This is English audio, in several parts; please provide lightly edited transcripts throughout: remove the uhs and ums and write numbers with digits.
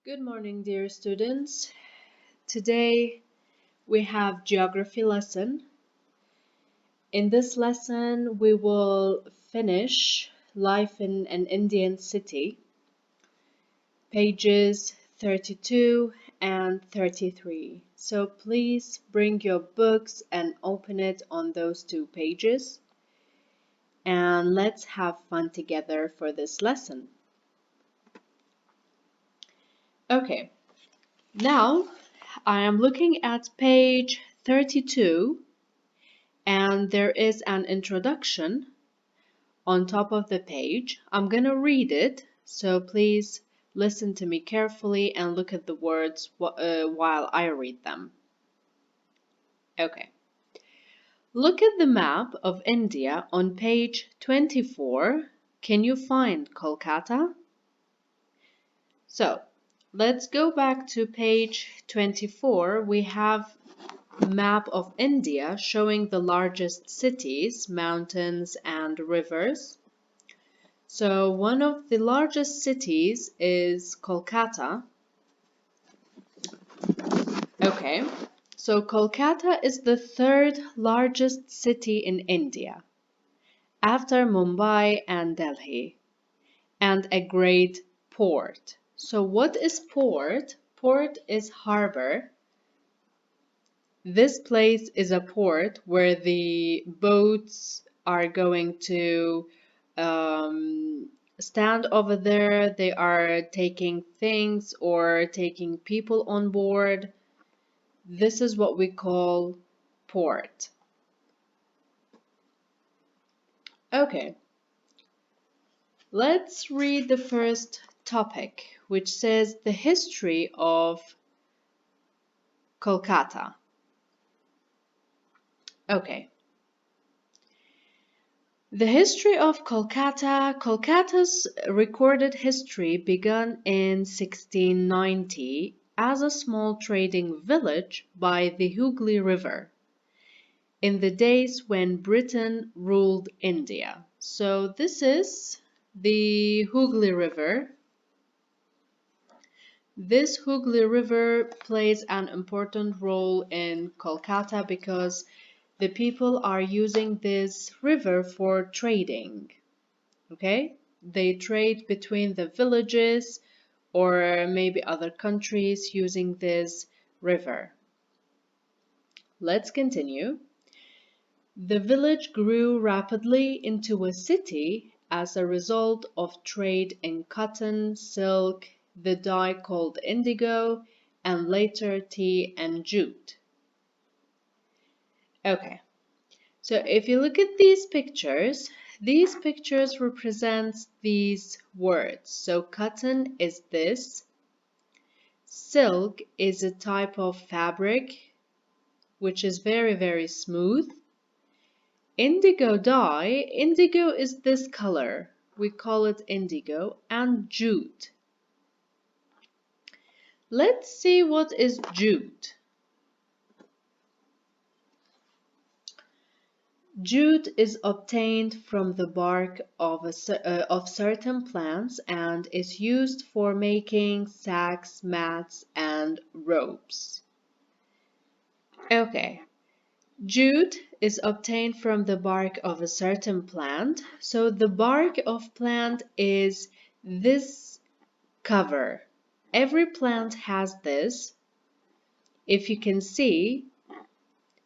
Good morning, dear students. Today we have geography lesson. In this lesson, we will finish life in an Indian city, pages 32 and 33. So please bring your books and open it on those two pages. And let's have fun together for this lesson. Okay, now I am looking at page 32. And there is an introduction on top of the page. I'm going to read it, so please listen to me carefully and look at the words while I read them. Okay. Look at the map of India on page 24. Can you find Kolkata? So, let's go back to page 24. We have map of India showing the largest cities, mountains, and rivers. So one of the largest cities is Kolkata. Okay, so Kolkata is the third largest city in India, after Mumbai and Delhi, and a great port. So what is port? Port is harbor. This place is a port where the boats are going to stand over there. They are taking things or taking people on board. This is what we call port. Okay, let's read the first topic, which says the history of Kolkata. Okay. The history of Kolkata. Kolkata's recorded history began in 1690 as a small trading village by the Hooghly River in the days when Britain ruled India. So this is the Hooghly River. This Hooghly River plays an important role in Kolkata because the people are using this river for trading. Okay? They trade between the villages or maybe other countries using this river. Let's continue. The village grew rapidly into a city as a result of trade in cotton, silk, the dye called indigo, and later tea and jute. Okay, so if you look at these pictures represent these words. So cotton is this, silk is a type of fabric which is very smooth. Indigo dye, indigo is this color, we call it indigo, and jute. Let's see what is jute. Jute is obtained from the bark of certain plants and is used for making sacks, mats, and ropes. Okay, jute is obtained from the bark of a certain plant. So the bark of plant is this cover. Every plant has this. If you can see,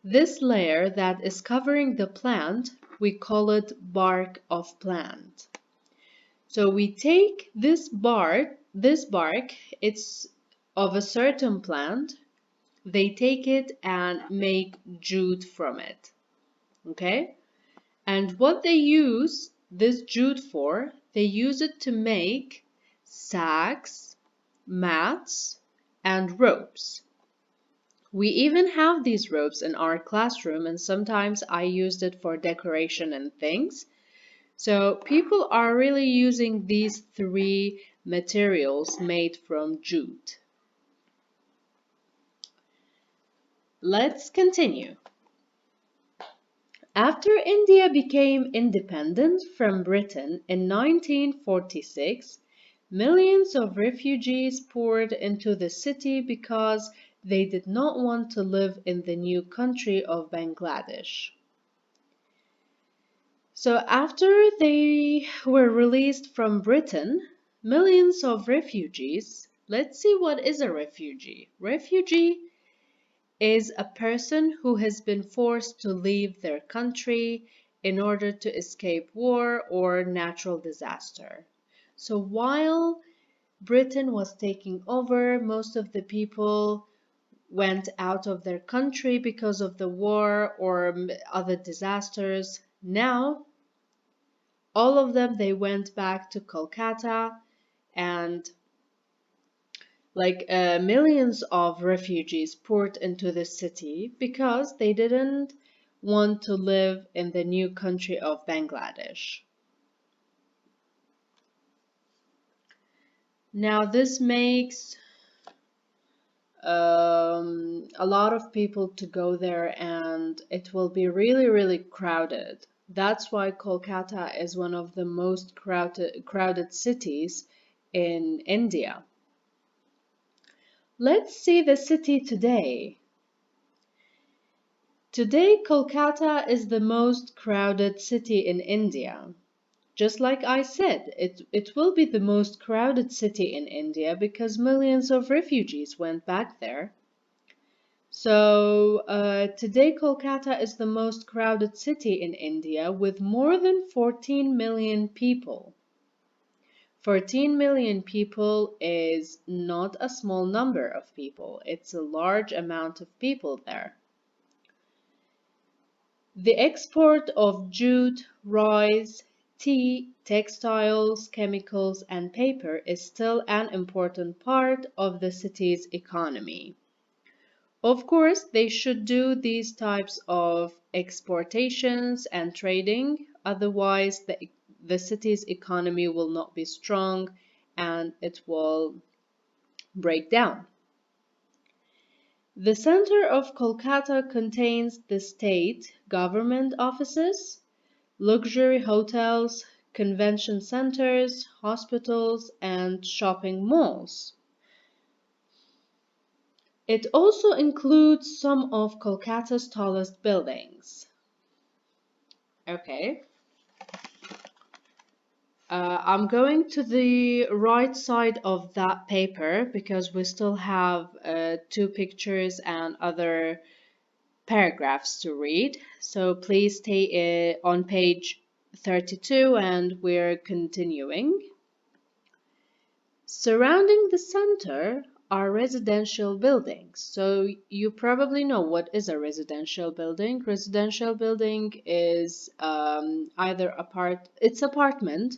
this layer that is covering the plant, we call it bark of plant. So we take this bark, it's of a certain plant, they take it and make jute from it. Okay? And what they use this jute for, they use it to make sacks, mats, and ropes. We even have these ropes in our classroom, and sometimes I used it for decoration and things. So people are really using these three materials made from jute. Let's continue. After India became independent from Britain in 1946, Millions of refugees poured into the city because they did not want to live in the new country of Bangladesh. So, after they were released from Britain, millions of refugees. Let's see what is a refugee. Refugee is a person who has been forced to leave their country in order to escape war or natural disaster. So, while Britain was taking over, most of the people went out of their country because of the war or other disasters. Now, all of them, they went back to Kolkata, and millions of refugees poured into the city because they didn't want to live in the new country of Bangladesh. Now, this makes a lot of people to go there, and it will be really, really crowded. That's why Kolkata is one of the most crowded cities in India. Let's see the city today. Today, Kolkata is the most crowded city in India. Just like I said, it will be the most crowded city in India because millions of refugees went back there. So, today Kolkata is the most crowded city in India with more than 14 million people. 14 million people is not a small number of people, it's a large amount of people there. The export of jute, rice, tea, textiles, chemicals, and paper is still an important part of the city's economy. Of course, they should do these types of exportations and trading, otherwise, the city's economy will not be strong and it will break down. The center of Kolkata contains the state government offices, luxury hotels, convention centers, hospitals, and shopping malls. It also includes some of Kolkata's tallest buildings. Okay. I'm going to the right side of that paper because we still have two pictures and other paragraphs to read. So please stay on page 32 and we're continuing. Surrounding the center are residential buildings. So you probably know what is a residential building. Residential building is it's apartment,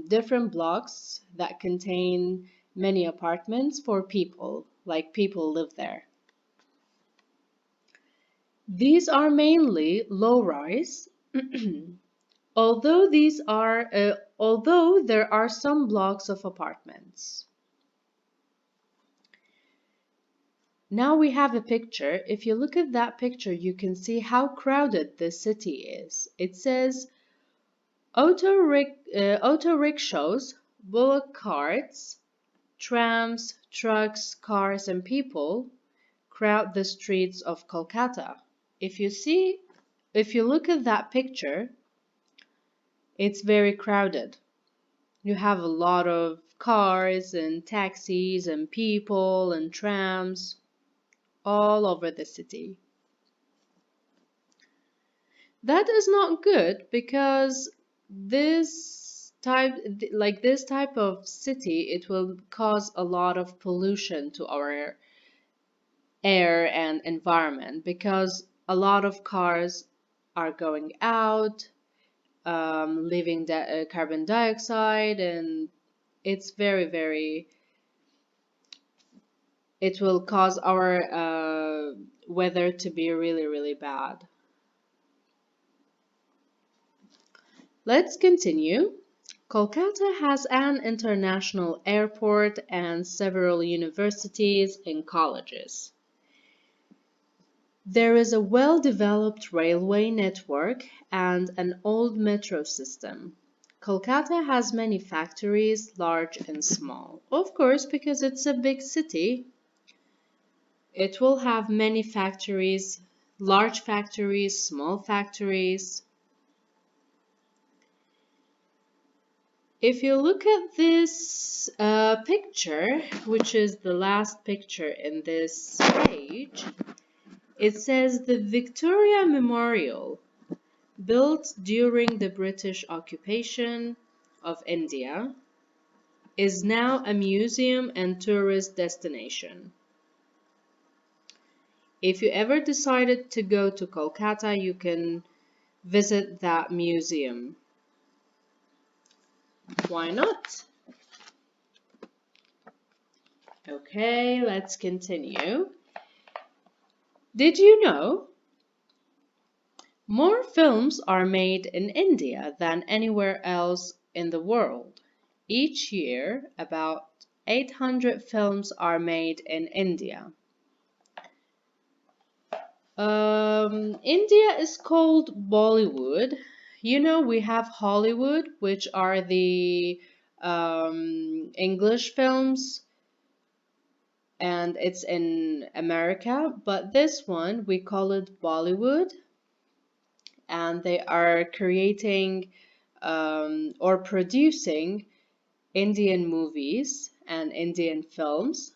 different blocks that contain many apartments for people, like people live there. These are mainly low-rise, although there are some blocks of apartments. Now we have a picture. If you look at that picture, you can see how crowded this city is. It says auto rickshaws, bullock carts, trams, trucks, cars, and people crowd the streets of Kolkata. If you look at that picture, it's very crowded. You have a lot of cars and taxis and people and trams all over the city. That is not good because this type of city, it will cause a lot of pollution to our air and environment because a lot of cars are going out, leaving carbon dioxide, and it's it will cause our weather to be really, really bad. Let's continue. Kolkata has an international airport and several universities and colleges. There is a well-developed railway network and an old metro system. Kolkata has many factories, large and small. Of course, because it's a big city, it will have many factories, large factories, small factories. If you look at this picture, which is the last picture in this page, it says the Victoria Memorial, built during the British occupation of India, is now a museum and tourist destination. If you ever decided to go to Kolkata, you can visit that museum. Why not? Okay, let's continue. Did you know more films are made in India than anywhere else in the world? Each year, about 800 films are made in India. India is called Bollywood. You know, we have Hollywood, which are the English films, and it's in America. But this one, we call it Bollywood, and they are creating or producing Indian movies and Indian films.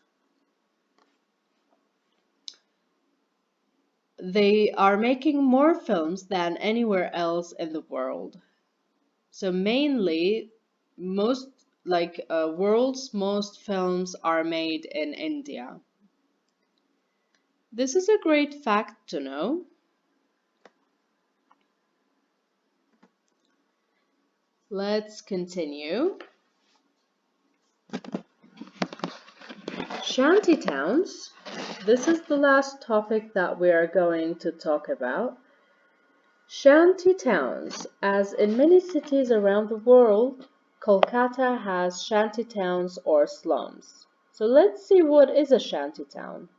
They are making more films than anywhere else in the world. So mainly, most world's most films are made in India. This is a great fact to know. Let's continue. Shanty towns. This is the last topic that we are going to talk about. Shanty towns. As in many cities around the world, Kolkata has shanty towns or slums. So let's see what is a shanty town.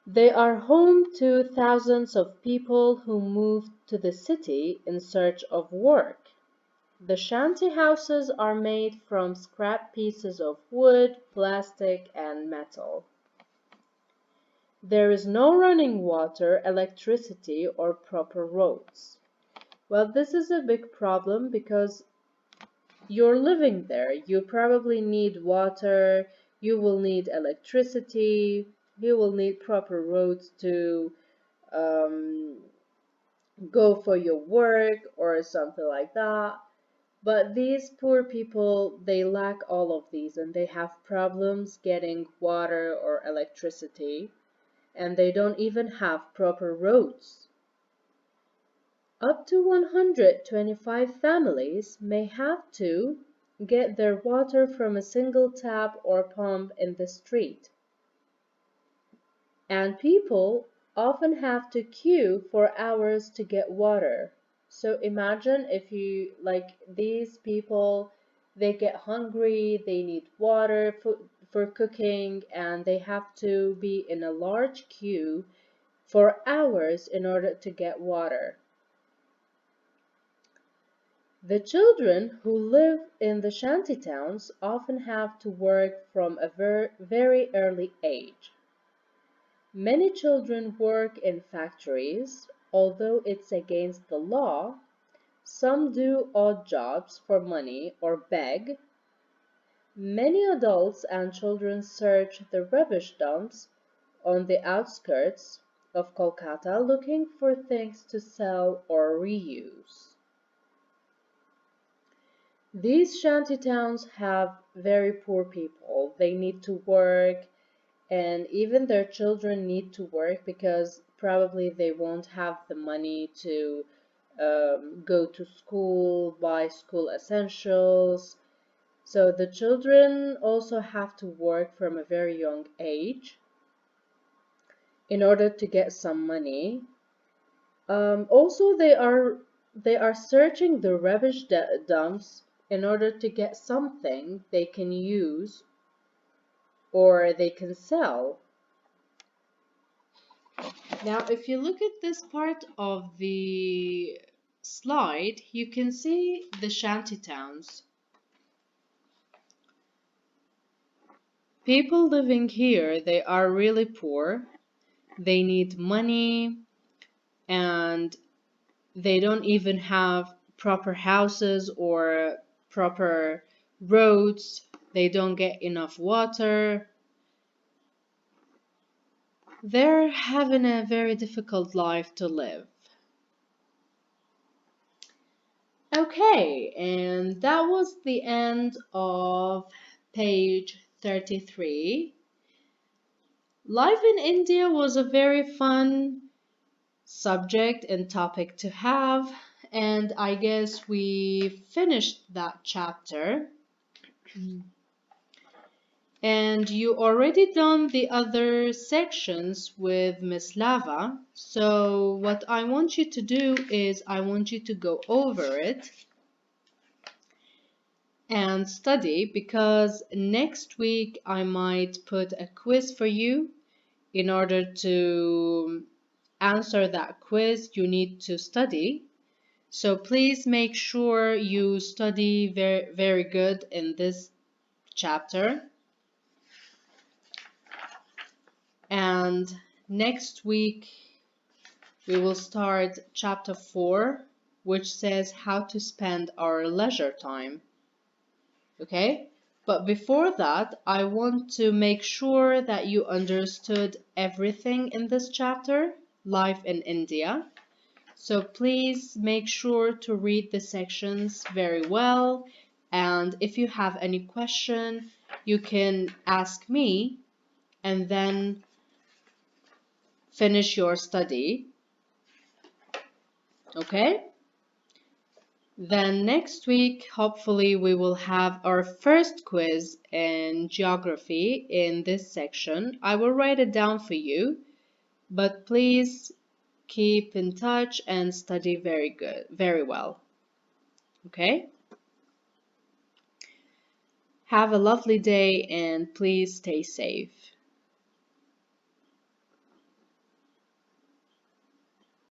They are home to thousands of people who moved to the city in search of work. The shanty houses are made from scrap pieces of wood, plastic, and metal. There is no running water, electricity, or proper roads. Well, this is a big problem because you're living there. You probably need water, you will need electricity, you will need proper roads to um, go for your work or something like that. But these poor people, they lack all of these and they have problems getting water or electricity, and they don't even have proper roads. Up to 125 families may have to get their water from a single tap or pump in the street. And people often have to queue for hours to get water. So imagine if you, like these people, they get hungry, they need water for cooking, and they have to be in a large queue for hours in order to get water. The children who live in the shanty towns often have to work from a very early age. Many children work in factories, although it's against the law. Some do odd jobs for money or beg. Many adults and children search the rubbish dumps on the outskirts of Kolkata looking for things to sell or reuse. These shanty towns have very poor people. They need to work, and even their children need to work because probably they won't have the money to go to school, buy school essentials. So the children also have to work from a very young age in order to get some money. Also, they are searching the rubbish dumps in order to get something they can use or they can sell. Now, if you look at this part of the slide, you can see the shanty towns. People living here, they are really poor. They need money and they don't even have proper houses or proper roads. They don't get enough water. They're having a very difficult life to live. Okay, and that was the end of page 33. Life in India was a very fun subject and topic to have, and I guess we finished that chapter. And you already done the other sections with Miss Lava. So what I want you to do is I want you to go over it and study, because next week I might put a quiz for you. In order to answer that quiz, you need to study. So please make sure you study very, very good in this chapter. And next week we will start chapter 4, which says how to spend our leisure time. Okay? But before that, I want to make sure that you understood everything in this chapter, Life in India. So please make sure to read the sections very well. And if you have any question, you can ask me and then finish your study. Okay? Then next week, hopefully, we will have our first quiz in geography in this section. I will write it down for you, but please keep in touch and study very well. Okay? Have a lovely day and please stay safe.